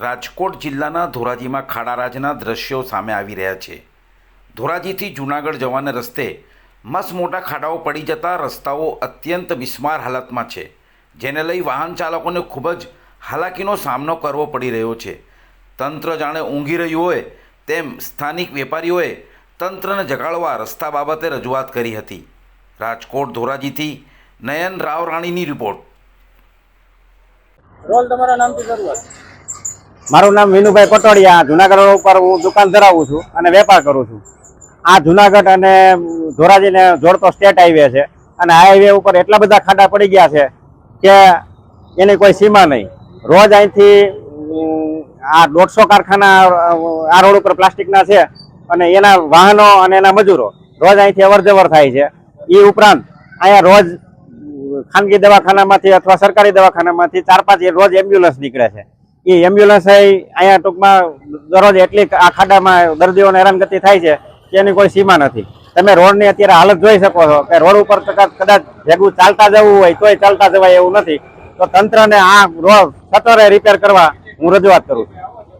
રાજકોટ જિલ્લાના ધોરાજીમાં ખાડારાજના દ્રશ્યો સામે આવી રહ્યા છે। ધોરાજીથી જૂનાગઢ જવાના રસ્તે મસ્ત મોટા ખાડાઓ પડી જતા રસ્તાઓ અત્યંત બિસ્માર હાલતમાં છે, જેને લઈ વાહન ચાલકોને ખૂબ જ હાલાકીનો સામનો કરવો પડી રહ્યો છે। તંત્ર જાણે ઊંઘી રહ્યું હોય તેમ સ્થાનિક વેપારીઓએ તંત્રને જગાડવા રસ્તા બાબતે રજૂઆત કરી હતી। રાજકોટ ધોરાજીથી નયન રાવરાણીની રિપોર્ટ। રોલ તમારા નામથી શરૂઆત। મારું નામ વિનુભાઈ કોટડિયા, જુનાગઢ રોડ ઉપર હું દુકાન ધરાવું છું અને વેપાર કરું છું। આ જુનાગઢ અને ધોરાજીને જોડતો સ્ટેટ હાઈવે છે અને આ હાઈવે ઉપર એટલા બધા ખાડા પડી ગયા છે કે એની કોઈ સીમા નહીં। રોજ અહીંથી આ 150 કારખાના આ રોડ ઉપર પ્લાસ્ટિકના છે અને એના વાહનો અને એના મજૂરો રોજ અહીંથી અવર જવર થાય છે। એ ઉપરાંત અહીંયા રોજ ખાનગી દવાખાનામાંથી અથવા સરકારી દવાખાનામાંથી 4-5 રોજ એમ્બ્યુલન્સ નીકળે છે। એ એમ્બ્યુલન્સ અહીંયા ટૂંકમાં દરરોજ એટલી આ ખાડામાં દર્દીઓને હેરાનગતિ થાય છે કે એની કોઈ સીમા નથી। તમે રોડની અત્યારે હાલત જોઈ શકો છો કે રોડ ઉપર કદાચ ભેગું ચાલતા જવું હોય તોય ચાલતા જવાય એવું નથી। તો તંત્રને આ રોડ સત્વરે રિપેર કરવા હું રજૂઆત કરું છું।